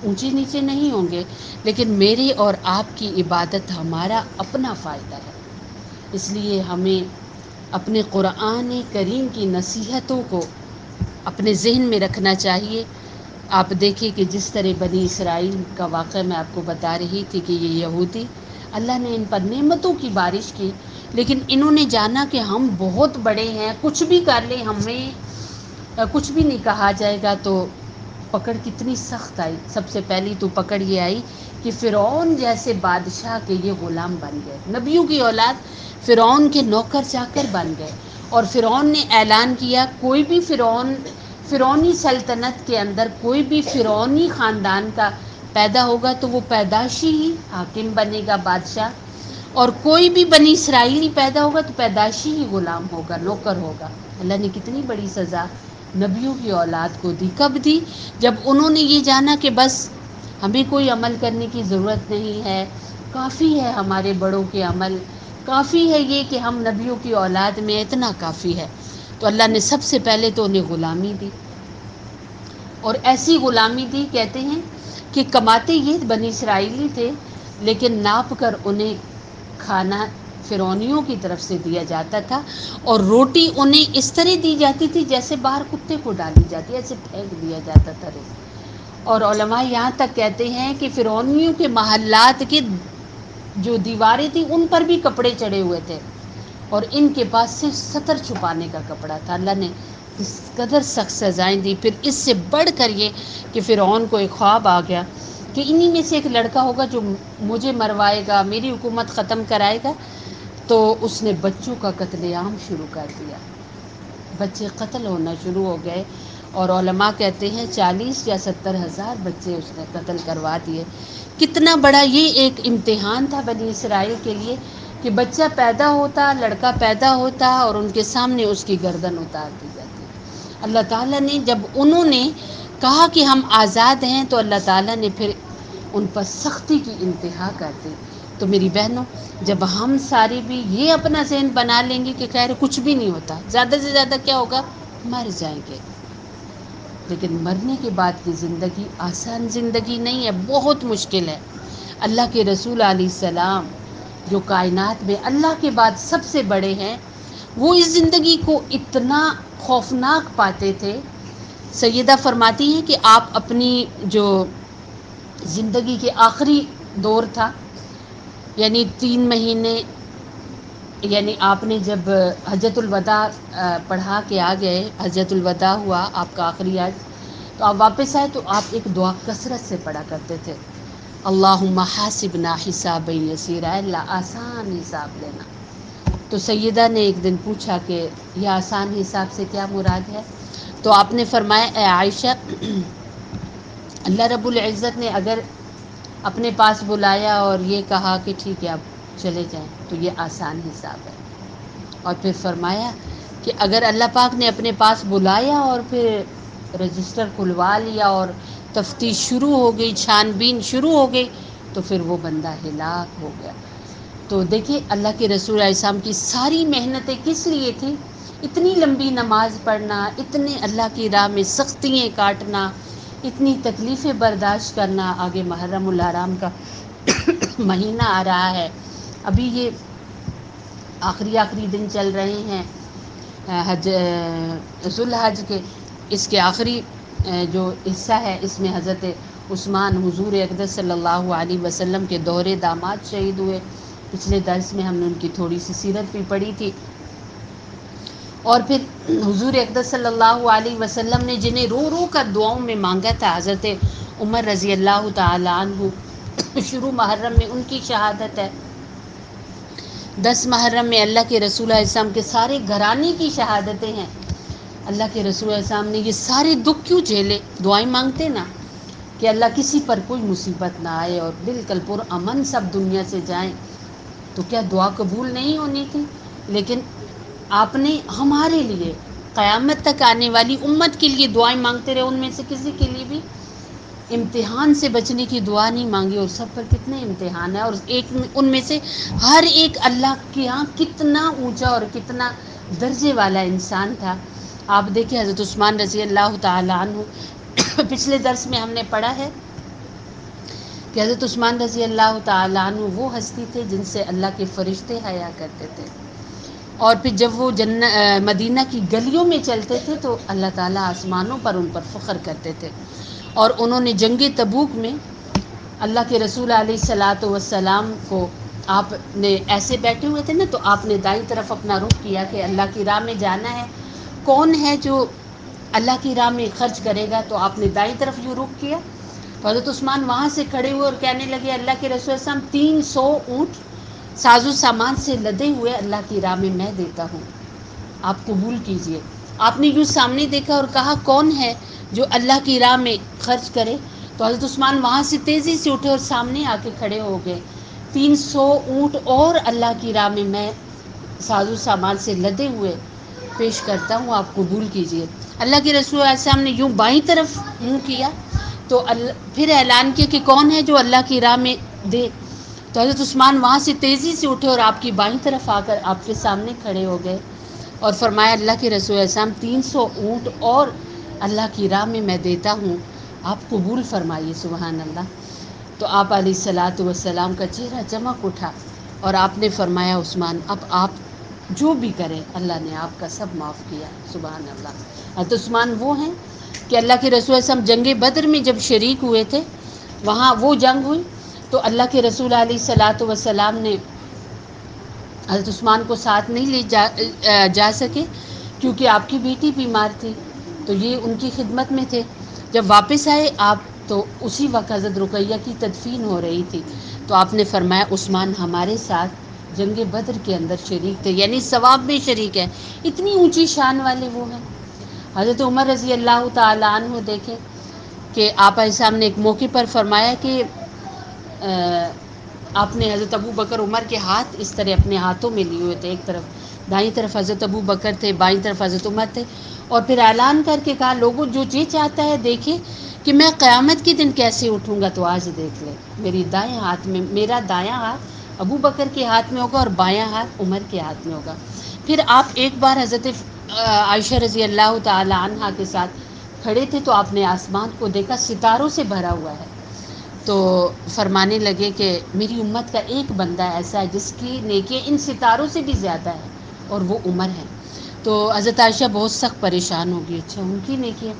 اونچے نیچے نہیں ہوں گے. لیکن میری اور آپ کی عبادت ہمارا اپنا فائدہ ہے. اس لیے ہمیں اپنے قرآن کریم کی نصیحتوں کو اپنے ذہن میں رکھنا چاہیے. آپ دیکھیں کہ جس طرح بنی اسرائیل کا واقعہ میں آپ کو بتا رہی تھی کہ یہ یہودی، اللہ نے ان پر نعمتوں کی بارش کی، لیکن انہوں نے جانا کہ ہم بہت بڑے ہیں، کچھ بھی کر لیں ہمیں کچھ بھی نہیں کہا جائے گا. تو پکڑ کتنی سخت آئی. سب سے پہلی تو پکڑ یہ آئی کہ فرعون جیسے بادشاہ کے یہ غلام بن گئے. نبیوں کی اولاد فرعون کے نوکر چاکر بن گئے. اور فرعون نے اعلان کیا کوئی بھی فرعونی سلطنت کے اندر کوئی بھی فرعونی خاندان کا پیدا ہوگا تو وہ پیدائشی ہی حاکم بنے گا، بادشاہ. اور کوئی بھی بنی اسرائیلی پیدا ہوگا تو پیدائشی ہی غلام ہوگا، نوکر ہوگا. اللہ نے کتنی بڑی سزا نبیوں کی اولاد کو دی. کب دی؟ جب انہوں نے یہ جانا کہ بس ہمیں کوئی عمل کرنے کی ضرورت نہیں ہے، کافی ہے ہمارے بڑوں کے عمل، کافی ہے یہ کہ ہم نبیوں کی اولاد میں اتنا کافی ہے. تو اللہ نے سب سے پہلے تو انہیں غلامی دی، اور ایسی غلامی دی کہتے ہیں کہ کماتے یہ بنی اسرائیلی تھے، لیکن ناپ کر انہیں کھانا فرعونیوں کی طرف سے دیا جاتا تھا، اور روٹی انہیں اس طرح دی جاتی تھی جیسے باہر کتے کو ڈالی جاتی ہے، ایسے پھینک دیا جاتا تھا. اور علماء یہاں تک کہتے ہیں کہ فرعونیوں کے محلات کی جو دیواریں تھیں ان پر بھی کپڑے چڑھے ہوئے تھے، اور ان کے پاس صرف ستر چھپانے کا کپڑا تھا. اللہ نے اس قدر سخت سزائیں دی. پھر اس سے بڑھ کر یہ کہ فرعون کو ایک خواب آ گیا کہ انہی میں سے ایک لڑکا ہوگا جو مجھے مروائے گا، میری حکومت ختم کرائے گا. تو اس نے بچوں کا قتل عام شروع کر دیا. بچے قتل ہونا شروع ہو گئے، اور علماء کہتے ہیں 40 یا 70 ہزار بچے اس نے قتل کروا دیے. کتنا بڑا یہ ایک امتحان تھا بنی اسرائیل کے لیے کہ بچہ پیدا ہوتا، لڑکا پیدا ہوتا، اور ان کے سامنے اس کی گردن اتار دی جاتی. اللہ تعالیٰ نے جب انہوں نے کہا کہ ہم آزاد ہیں تو اللہ تعالیٰ نے پھر ان پر سختی کی انتہا کر دی. تو میری بہنوں، جب ہم سارے بھی یہ اپنا ذہن بنا لیں گے کہ خیر کچھ بھی نہیں ہوتا، زیادہ سے زیادہ کیا ہوگا، مر جائیں گے، لیکن مرنے کے بعد کی زندگی آسان زندگی نہیں ہے، بہت مشکل ہے. اللہ کے رسول علیہ السلام جو کائنات میں اللہ کے بعد سب سے بڑے ہیں، وہ اس زندگی کو اتنا خوفناک پاتے تھے. سیدہ فرماتی ہیں کہ آپ اپنی جو زندگی کے آخری دور تھا، یعنی 3 مہینے، یعنی آپ نے جب حجۃ الوداع پڑھا کے آ گئے، حجۃ الوداع ہوا آپ کا آخری حج، تو آپ واپس آئے تو آپ ایک دعا کثرت سے پڑھا کرتے تھے، اللہم حاسبنا حسابا یسیرا، اللہ آسان حساب لینا. تو سیدہ نے ایک دن پوچھا کہ یہ آسان حساب سے کیا مراد ہے؟ تو آپ نے فرمایا اے عائشہ، اللہ رب العزت نے اگر اپنے پاس بلایا اور یہ کہا کہ ٹھیک ہے اب چلے جائیں تو یہ آسان حساب ہے. اور پھر فرمایا کہ اگر اللہ پاک نے اپنے پاس بلایا اور پھر رجسٹر کھلوا لیا اور تفتیش شروع ہو گئی، چھان بین شروع ہو گئی، تو پھر وہ بندہ ہلاک ہو گیا. تو دیکھیے اللہ کے رسول علیہ السلام کی ساری محنتیں کس لیے تھیں؟ اتنی لمبی نماز پڑھنا، اتنے اللہ کی راہ میں سختیاں کاٹنا، اتنی تکلیفیں برداشت کرنا. آگے محرم الحرام کا مہینہ آ رہا ہے، ابھی یہ آخری دن چل رہے ہیں حج ذوالحج کے، اس کے آخری جو حصہ ہے اس میں حضرت عثمان حضور اقدس صلی اللہ علیہ وسلم کے دوہرے داماد شہید ہوئے. پچھلے درس میں ہم نے ان کی تھوڑی سی سیرت بھی پڑھی تھی. اور پھر حضور اقدس صلی اللہ علیہ وسلم نے جنہیں رو رو کر دعاؤں میں مانگا تھا، حضرت عمر رضی اللہ تعالی عنہ، شروع محرم میں ان کی شہادت ہے. 10 محرم میں اللہ کے رسول علیہ السلام کے سارے گھرانے کی شہادتیں ہیں. اللہ کے رسول علیہ السلام نے یہ سارے دکھ کیوں جھیلے؟ دعائیں مانگتے نا کہ اللہ کسی پر کوئی مصیبت نہ آئے اور بالکل پرامن سب دنیا سے جائیں. تو کیا دعا قبول نہیں ہونی تھی؟ لیکن آپ نے ہمارے لیے، قیامت تک آنے والی امت کے لیے دعائیں مانگتے رہے. ان میں سے کسی کے لیے بھی امتحان سے بچنے کی دعا نہیں مانگی، اور سب پر کتنے امتحان ہیں، اور ان میں سے ہر ایک اللہ کے ہاں کتنا اونچا اور کتنا درجے والا انسان تھا. آپ دیکھیں حضرت عثمان رضی اللہ تعالی عنہ، پچھلے درس میں ہم نے پڑھا ہے کہ حضرت عثمان رضی اللہ تعالی عنہ وہ ہستی تھے جن سے اللہ کے فرشتے حیا کرتے تھے. اور پھر جب وہ مدینہ کی گلیوں میں چلتے تھے تو اللہ تعالیٰ آسمانوں پر ان پر فخر کرتے تھے. اور انہوں نے جنگ تبوک میں اللہ کے رسول علیہ الصلاۃ والسلام کو، آپ نے ایسے بیٹھے ہوئے تھے نا، تو آپ نے دائیں طرف اپنا رخ کیا کہ اللہ کی راہ میں جانا ہے، کون ہے جو اللہ کی راہ میں خرچ کرے گا؟ تو آپ نے دائیں طرف یوں رخ کیا. تو حضرت عثمان وہاں سے کھڑے ہوئے اور کہنے لگے اللہ کے رسول صلی اللہ علیہ وسلم 300 اونٹ ساز و سامان سے لدے ہوئے اللہ کی راہ میں دیتا ہوں، آپ قبول کیجئے. آپ نے یوں سامنے دیکھا اور کہا کون ہے جو اللہ کی راہ میں خرچ کرے؟ تو حضرت عثمان وہاں سے تیزی سے اٹھے اور سامنے آ کے کھڑے ہو گئے. 300 اونٹ اور اللہ کی راہ میں ساز و سامان سے لدے ہوئے پیش کرتا ہوں، آپ قبول کیجئے. اللہ کے رسول علیہ السلام نے یوں بائیں طرف منہ کیا تو پھر اعلان کیا کہ کون ہے جو اللہ کی راہ میں دے؟ تو حضرت عثمان وہاں سے تیزی سے اٹھے اور آپ کی بائیں طرف آ کر آپ کے سامنے کھڑے ہو گئے اور فرمایا اللہ کے رسول علیہ السلام 300 اونٹ اور اللہ کی راہ میں دیتا ہوں، آپ قبول فرمائیے. سبحان اللہ. تو آپ علیہ الصلاۃ والسلام کا چہرہ چمک اٹھا اور آپ نے فرمایا عثمان اب آپ جو بھی کریں اللہ نے آپ کا سب معاف کیا. سبحان اللہ. حضرت عثمان وہ ہیں کہ اللہ کے رسول صلی اللہ علیہ وسلم جنگ بدر میں جب شریک ہوئے تھے، وہاں وہ جنگ ہوئی تو اللہ کے رسول علیہ الصلاۃ والسلام نے حضرت عثمان کو ساتھ نہیں لے جا سکے کیونکہ آپ کی بیٹی بیمار تھی، تو یہ ان کی خدمت میں تھے. جب واپس آئے آپ تو اسی وقت حضرت رقیہ کی تدفین ہو رہی تھی، تو آپ نے فرمایا عثمان ہمارے ساتھ جنگ بدر کے اندر شریک تھے، یعنی ثواب میں شریک ہے. اتنی اونچی شان والے وہ ہیں. حضرت عمر رضی اللہ تعالی عنہ دیکھیں کہ آپ علیہ السلام نے ایک موقع پر فرمایا کہ آپ نے حضرت ابو بکر عمر کے ہاتھ اس طرح اپنے ہاتھوں میں لیے ہوئے تھے، ایک طرف دائیں طرف حضرت ابو بکر تھے، بائیں طرف حضرت عمر تھے، اور پھر اعلان کر کے کہا لوگوں جو جی چاہتا ہے دیکھیں کہ میں قیامت کے دن کیسے اٹھوں گا تو آج دیکھ لیں. میری دائیں ہاتھ میں، میرا دایاں ہاتھ ابو بکر کے ہاتھ میں ہوگا اور بایاں ہاتھ عمر کے ہاتھ میں ہوگا. پھر آپ ایک بار حضرت عائشہ رضی اللہ تعالی عنہا کے ساتھ کھڑے تھے تو آپ نے آسمان کو دیکھا ستاروں سے بھرا ہوا ہے. تو فرمانے لگے کہ میری امت کا ایک بندہ ایسا ہے جس کی نیکیاں ان ستاروں سے بھی زیادہ ہے، اور وہ عمر ہے۔ تو حضرت عائشہ بہت سخت پریشان ہوگی، اچھا ان کی نیکیاں؟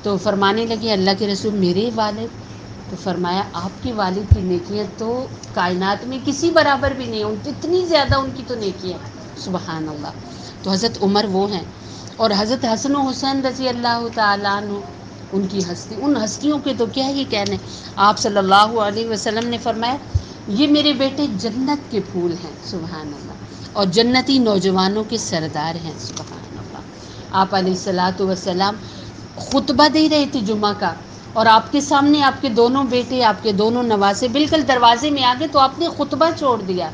تو فرمانے لگے اللہ کے رسول میرے والد؟ تو فرمایا آپ کے والد کی نیکیاں تو کائنات میں کسی برابر بھی نہیں، ان اتنی زیادہ ان کی تو نیکیاں ہیں، سبحان اللہ۔ تو حضرت عمر وہ ہیں، اور حضرت حسن و حسین رضی اللہ تعالیٰ عنہ، ان کی ہستی، ان ہستیوں کے تو کیا ہی کہنے۔ آپ صلی اللہ علیہ وسلم نے فرمایا یہ میرے بیٹے جنت کے پھول ہیں، سبحان اللہ، اور جنتی نوجوانوں کے سردار ہیں، سبحان اللہ۔ آپ علیہ الصلاۃ والسلام خطبہ دے رہے تھے جمعہ کا، اور آپ کے سامنے آپ کے دونوں بیٹے، آپ کے دونوں نواسے بالکل دروازے میں آ گئے، تو آپ نے خطبہ چھوڑ دیا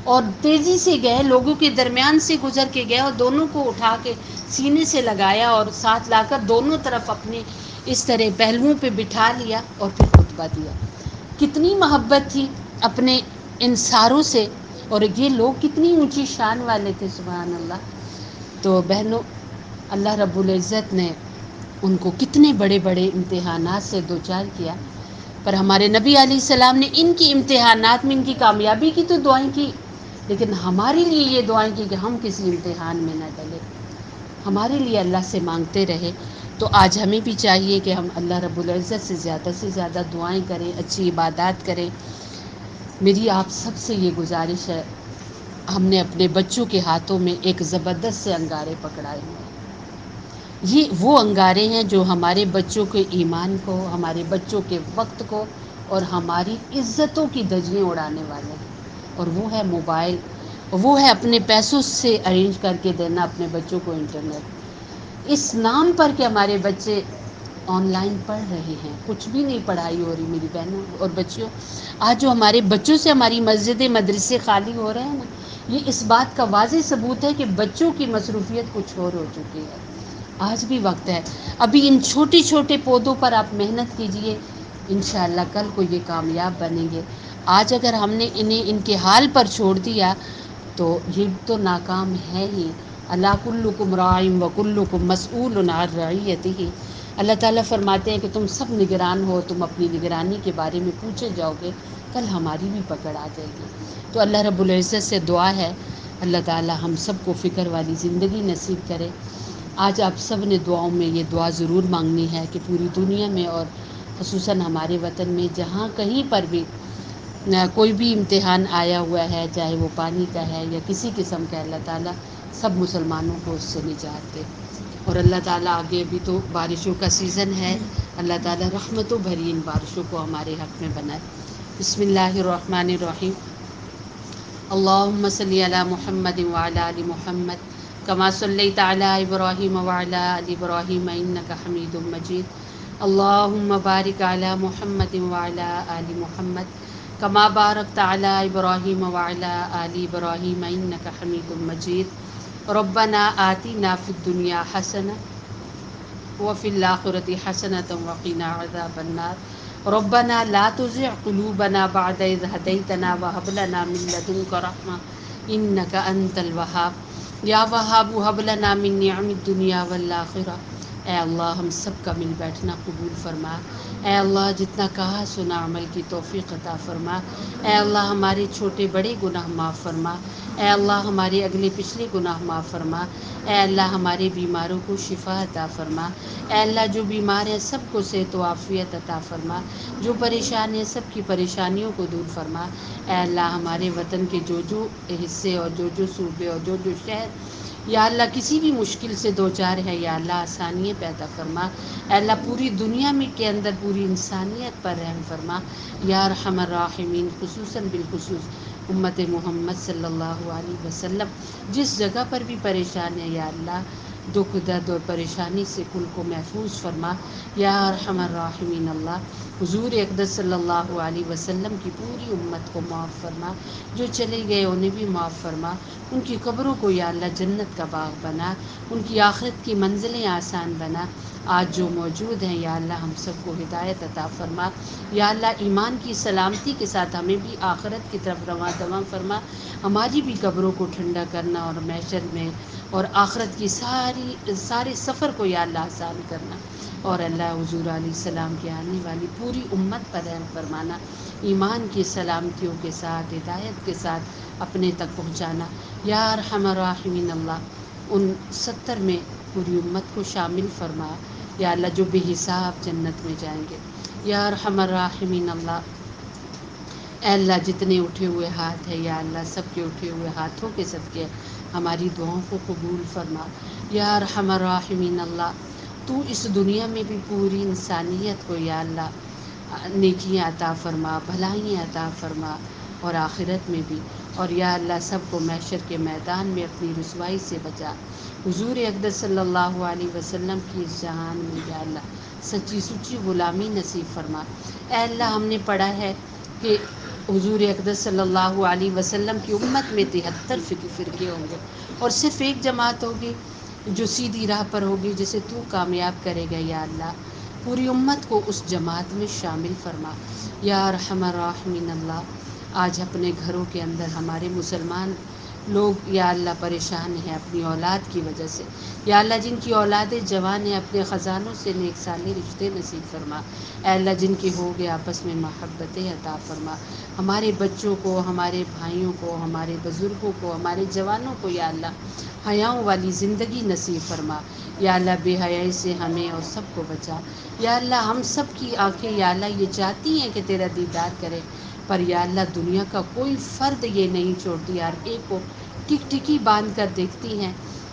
اور تیزی سے گئے، لوگوں کے درمیان سے گزر کے گئے، اور دونوں کو اٹھا کے سینے سے لگایا اور ساتھ لا کر دونوں طرف اپنے اس طرح پہلوؤں پہ بٹھا لیا اور پھر خطبہ دیا۔ کتنی محبت تھی اپنے ان ساروں سے، اور یہ لوگ کتنی اونچی شان والے تھے، سبحان اللہ۔ تو بہنوں، اللہ رب العزت نے ان کو کتنے بڑے بڑے امتحانات سے دوچار کیا، پر ہمارے نبی علیہ السلام نے ان کی امتحانات میں ان کی کامیابی کی تو دعائیں کی، لیکن ہمارے لیے یہ دعائیں کی کہ ہم کسی امتحان میں نہ ڈلے، ہمارے لیے اللہ سے مانگتے رہے۔ تو آج ہمیں بھی چاہیے کہ ہم اللہ رب العزت سے زیادہ دعائیں کریں، اچھی عبادات کریں۔ میری آپ سب سے یہ گزارش ہے، ہم نے اپنے بچوں کے ہاتھوں میں ایک زبردست سے انگارے پکڑائے ہوئے ہیں۔ یہ وہ انگارے ہیں جو ہمارے بچوں کے ایمان کو، ہمارے بچوں کے وقت کو، اور ہماری عزتوں کی دھجیاں اڑانے والے ہیں، اور وہ ہے موبائل، وہ ہے اپنے پیسوں سے ارینج کر کے دینا اپنے بچوں کو انٹرنیٹ، اس نام پر کہ ہمارے بچے آن لائن پڑھ رہے ہیں، کچھ بھی نہیں پڑھائی ہو رہی میری بہنوں اور بچیوں۔ آج جو ہمارے بچوں سے ہماری مسجدیں مدرسے خالی ہو رہے ہیں نا، یہ اس بات کا واضح ثبوت ہے کہ بچوں کی مصروفیت کچھ اور ہو چکی ہے۔ آج بھی وقت ہے، ابھی ان چھوٹے چھوٹے پودوں پر آپ محنت کیجئے، انشاءاللہ کل کو یہ کامیاب بنیں گے۔ آج اگر ہم نے انہیں ان کے حال پر چھوڑ دیا تو یہ تو ناکام ہے ہی۔ الا کلکم راع و کلکم مسئول عن رعیتہ۔ اللہ تعالیٰ فرماتے ہیں کہ تم سب نگران ہو، تم اپنی نگرانی کے بارے میں پوچھے جاؤ گے، کل ہماری بھی پکڑ آ جائے گی۔ تو اللہ رب العزت سے دعا ہے اللہ تعالیٰ ہم سب کو فکر والی زندگی نصیب کرے۔ آج آپ سب نے دعاؤں میں یہ دعا ضرور مانگنی ہے کہ پوری دنیا میں اور خصوصاً ہمارے وطن میں جہاں کہیں پر بھی کوئی بھی امتحان آیا ہوا ہے، چاہے وہ پانی کا ہے یا کسی قسم کا، اللہ تعالیٰ سب مسلمانوں کو اس سے نجات دے۔ اور اللہ تعالیٰ آگے بھی تو بارشوں کا سیزن ہے، اللہ تعالیٰ رحمتوں بھری ان بارشوں کو ہمارے حق میں بنائے۔ بسم اللہ الرحمن الرحیم۔ اللہم صلی علی محمد وعلی آل محمد کما صلیت علی ابراہیم وعلی آل ابراہیم انک حمید مجید۔ اللہم بارک علی محمد وعلی آل محمد کما بارکت علی ابراہیم وعلی آل ابراہیم انک حمید مجید۔ ربنا آتنا فی الدنیا حسنہ وفی الآخرۃ حسنۃ وقنا عذاب النار۔ ربنا لا تزغ قلوبنا بعد إذ هديتنا وهب لنا من لدنك رحمة إنك أنت الوهاب یا وہاب هب لنا من نعم الدنیا والآخرہ۔ اے اللہ ہم سب کا مل بیٹھنا قبول فرما، اے اللہ جتنا کہا سنا عمل کی توفیق عطا فرما، اے اللہ ہمارے چھوٹے بڑے گناہ معاف فرما، اے اللہ ہمارے اگلے پچھلے گناہ معاف فرما، اے اللہ ہمارے بیماروں کو شفا عطا فرما، اے اللہ جو بیمار ہیں سب کو صحت و عافیت عطا فرما، جو پریشان ہیں سب کی پریشانیوں کو دور فرما، اے اللہ ہمارے وطن کے جو جو حصے اور جو جو صوبے اور جو جو شہر یا اللہ کسی بھی مشکل سے دوچار ہے، یا اللہ آسانیاں پیدا فرما، اے اللہ پوری دنیا میں کے اندر پوری انسانیت پر رحم فرما یا ارحم الراحمین، خصوصاً بالخصوص امت محمد صلی اللہ علیہ وسلم جس جگہ پر بھی پریشان ہے، یا اللہ دکھ درد اور پریشانی سے کل کو محفوظ فرما یا ارحم الراحمین۔ اللہ حضور اقدس صلی اللہ علیہ وسلم کی پوری امت کو معاف فرما، جو چلے گئے انہیں بھی معاف فرما، ان کی قبروں کو یا اللہ جنت کا باغ بنا، ان کی آخرت کی منزلیں آسان بنا۔ آج جو موجود ہیں یا اللہ ہم سب کو ہدایت عطا فرما، یا اللہ ایمان کی سلامتی کے ساتھ ہمیں بھی آخرت کی طرف رواں دواں فرما، ہماری بھی قبروں کو ٹھنڈا کرنا، اور محشر میں اور آخرت کی ساری سارے سفر کو یا اللہ آسان کرنا، اور اللہ حضور علیہ السلام کے آنے والی پوری امت پر رحم فرمانا، ایمان کی سلامتیوں کے ساتھ، ہدایت کے ساتھ اپنے تک پہنچانا یا ارحم الراحمین اللہ۔ ان 70 میں پوری امت کو شامل فرما یا اللہ، جو بے حساب جنت میں جائیں گے یا ارحم الراحمین اللہ۔ اے اللہ، جتنے اٹھے ہوئے ہاتھ ہیں یا اللہ، سب کے اٹھے ہوئے ہاتھوں کے صدقے ہماری دعاؤں کو قبول فرما یا ارحم الراحمین اللہ۔ تو اس دنیا میں بھی پوری انسانیت کو یا اللہ نیکیاں عطا فرما، بھلائیاں عطا فرما، اور آخرت میں بھی، اور یا اللہ سب کو محشر کے میدان میں اپنی رسوائی سے بچا۔ حضور اقدس صلی اللہ علیہ وسلم کی اس جہان میں یا اللہ سچی سچی غلامی نصیب فرما۔ اے اللہ، ہم نے پڑھا ہے کہ حضور اقدس صلی اللہ علیہ وسلم کی امت میں 73 فرقے ہوں گے، اور صرف ایک جماعت ہوگی جو سیدھی راہ پر ہوگی، جسے تو کامیاب کرے گا یا اللہ۔ پوری امت کو اس جماعت میں شامل فرما یا ارحم الراحمین اللہ۔ آج اپنے گھروں کے اندر ہمارے مسلمان لوگ یا اللہ پریشان ہیں اپنی اولاد کی وجہ سے یا اللہ، جن کی اولادیں جوان ہیں اپنے خزانوں سے نیک صالح رشتے نصیب فرما۔ اے اللہ، جن کی ہو گئے آپس میں محبتیں عطا فرما، ہمارے بچوں کو، ہمارے بھائیوں کو، ہمارے بزرگوں کو، ہمارے جوانوں کو یا اللہ حیاؤں والی زندگی نصیب فرما یا اللہ۔ بے حیائی سے ہمیں اور سب کو بچا یا اللہ۔ ہم سب کی آنکھیں یا اللہ یہ چاہتی ہیں کہ تیرا دیدار کرے، پر یا اللہ دنیا کا کوئی فرد یہ نہیں چھوڑتی، ہر ایک کو ٹک ٹکی باندھ کر دیکھتی ہیں،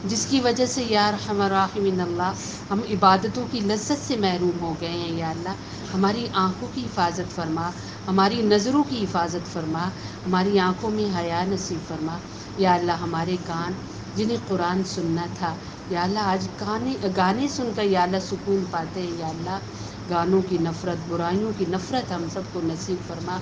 جس کی وجہ سے یا ارحم الراحمین اللہ ہم عبادتوں کی لذت سے محروم ہو گئے ہیں یا اللہ۔ ہماری آنکھوں کی حفاظت فرما، ہماری نظروں کی حفاظت فرما، ہماری آنکھوں میں حیا نصیب فرما یا اللہ۔ ہمارے کان جنہیں قرآن سننا تھا یا اللہ، آج گانے سن کر یا اللہ سکون پاتے ہیں یا اللہ۔ گانوں کی نفرت، برائیوں کی نفرت ہم سب کو نصیب فرما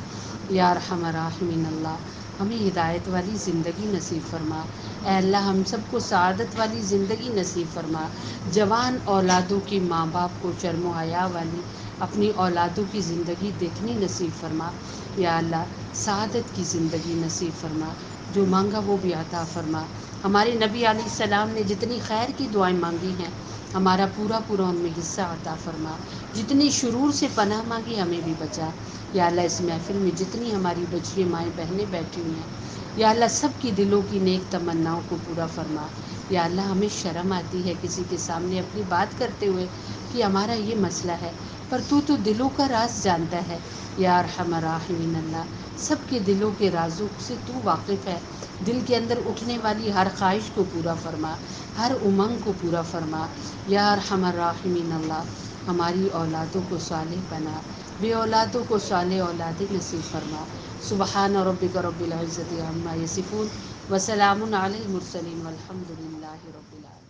یا ارحم الراحمین اللہ۔ ہمیں ہدایت والی زندگی نصیب فرما اے اللہ، ہم سب کو سعادت والی زندگی نصیب فرما۔ جوان اولادوں کی ماں باپ کو شرم و حیا والی اپنی اولادوں کی زندگی دیکھنی نصیب فرما یا اللہ۔ سعادت کی زندگی نصیب فرما، جو مانگا وہ بھی عطا فرما۔ ہمارے نبی علیہ السلام نے جتنی خیر کی دعائیں مانگی ہیں، ہمارا پورا ان میں حصہ عطا فرما۔ جتنی شرور سے پناہ مانگی، ہمیں بھی بچا یا اللہ۔ اس محفل میں جتنی ہماری بچیاں مائیں بہنیں بیٹھی ہوئی ہیں یا اللہ، سب کی دلوں کی نیک تمناؤں کو پورا فرما یا اللہ۔ ہمیں شرم آتی ہے کسی کے سامنے اپنی بات کرتے ہوئے کہ ہمارا یہ مسئلہ ہے، پر تو دلوں کا راز جانتا ہے یا ارحم الراحمین اللہ۔ سب کے دلوں کے رازوں سے تو واقف ہے۔ دل کے اندر اٹھنے والی ہر خواہش کو پورا فرما، ہر امنگ کو پورا فرما یا ارحم الراحمین اللہ۔ ہماری اولادوں کو صالح بنا، بے اولادوں کو صالح اولادیں نصیب فرما۔ سبحان ربک رب العزت عما یصفون وسلام علی المرسلین والحمد للہ رب العالمین۔